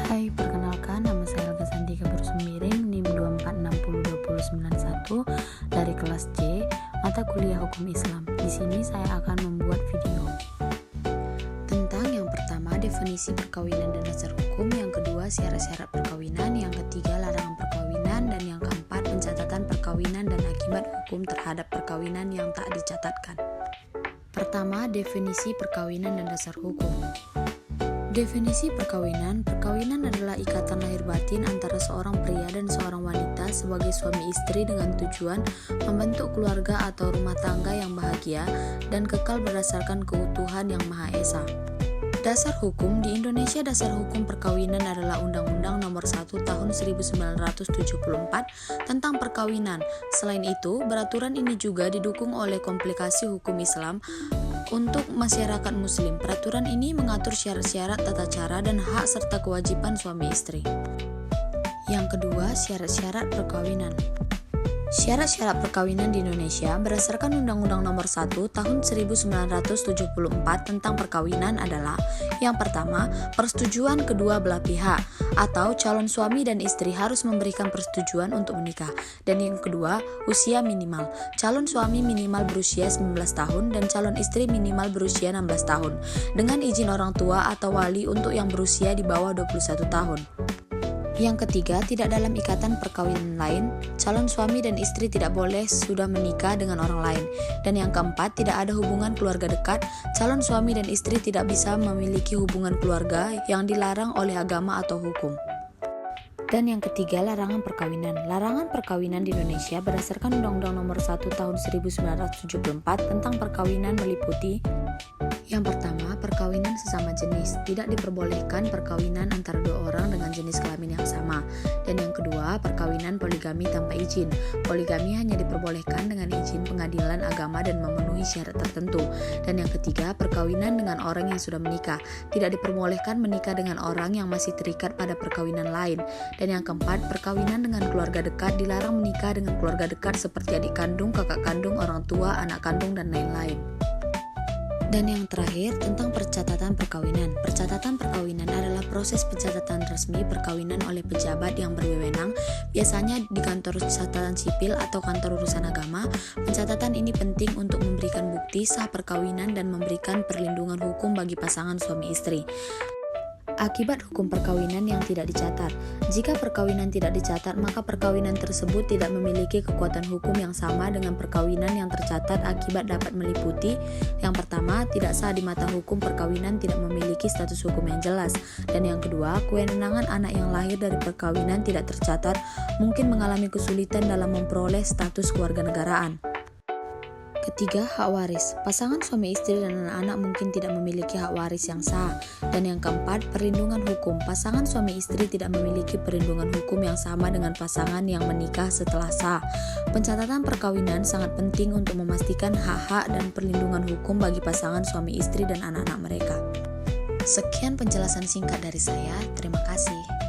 Hai, perkenalkan nama saya Elga Santika Bersumiring, NIM 24602091 dari kelas C, mata kuliah Hukum Islam. Di sini saya akan membuat video tentang yang pertama definisi perkawinan dan dasar hukum, yang kedua syarat-syarat perkawinan, yang ketiga larangan perkawinan, dan yang keempat pencatatan perkawinan dan akibat hukum terhadap perkawinan yang tak dicatatkan. Pertama, definisi perkawinan dan dasar hukum. Definisi perkawinan adalah ikatan lahir batin antara seorang pria dan seorang wanita sebagai suami istri dengan tujuan membentuk keluarga atau rumah tangga yang bahagia dan kekal berdasarkan keutuhan yang Maha Esa. Dasar hukum di Indonesia, dasar hukum perkawinan adalah Undang-Undang Nomor 1 Tahun 1974 tentang perkawinan. Selain itu, peraturan ini juga didukung oleh komplikasi hukum Islam untuk masyarakat muslim. Peraturan ini mengatur syarat-syarat, tata cara, dan hak serta kewajiban suami istri. Yang kedua, syarat-syarat perkawinan. Syarat-syarat perkawinan di Indonesia berdasarkan Undang-Undang Nomor 1 Tahun 1974 tentang perkawinan adalah: yang pertama, persetujuan kedua belah pihak atau calon suami dan istri harus memberikan persetujuan untuk menikah. Dan yang kedua, usia minimal. Calon suami minimal berusia 19 tahun dan calon istri minimal berusia 16 tahun dengan izin orang tua atau wali untuk yang berusia di bawah 21 tahun. Yang ketiga, tidak dalam ikatan perkawinan lain. Calon suami dan istri tidak boleh sudah menikah dengan orang lain. Dan yang keempat, tidak ada hubungan keluarga dekat. Calon suami dan istri tidak bisa memiliki hubungan keluarga yang dilarang oleh agama atau hukum. Dan yang ketiga, larangan perkawinan. Larangan perkawinan di Indonesia berdasarkan Undang-Undang Nomor 1 Tahun 1974 tentang perkawinan meliputi: yang pertama, perkawinan sesama jenis. Tidak diperbolehkan perkawinan antara dua orang dengan jenis kelamin yang sama. Dan yang kedua, perkawinan poligami tanpa izin. Poligami hanya diperbolehkan dengan izin pengadilan agama dan memenuhi syarat tertentu. Dan yang ketiga, perkawinan dengan orang yang sudah menikah. Tidak diperbolehkan menikah dengan orang yang masih terikat pada perkawinan lain. Dan yang keempat, perkawinan dengan keluarga dekat. Dilarang menikah dengan keluarga dekat seperti adik kandung, kakak kandung, orang tua, anak kandung, dan lain-lain. Dan yang terakhir, tentang percatatan perkawinan. Percatatan perkawinan adalah proses pencatatan resmi perkawinan oleh pejabat yang berwenang, biasanya di kantor catatan sipil atau kantor urusan agama. Pencatatan ini penting untuk memberikan bukti sah perkawinan dan memberikan perlindungan hukum bagi pasangan suami istri. Akibat hukum perkawinan yang tidak dicatat. Jika perkawinan tidak dicatat, maka perkawinan tersebut tidak memiliki kekuatan hukum yang sama dengan perkawinan yang tercatat. Akibat dapat meliputi: yang pertama, tidak sah di mata hukum perkawinan, tidak memiliki status hukum yang jelas. Dan yang kedua, kewenangan anak yang lahir dari perkawinan tidak tercatat, mungkin mengalami kesulitan dalam memperoleh status kewarganegaraan. Ketiga, hak waris. Pasangan suami istri dan anak-anak mungkin tidak memiliki hak waris yang sah. Dan yang keempat, perlindungan hukum. Pasangan suami istri tidak memiliki perlindungan hukum yang sama dengan pasangan yang menikah setelah sah. Pencatatan perkawinan sangat penting untuk memastikan hak-hak dan perlindungan hukum bagi pasangan suami istri dan anak-anak mereka. Sekian penjelasan singkat dari saya. Terima kasih.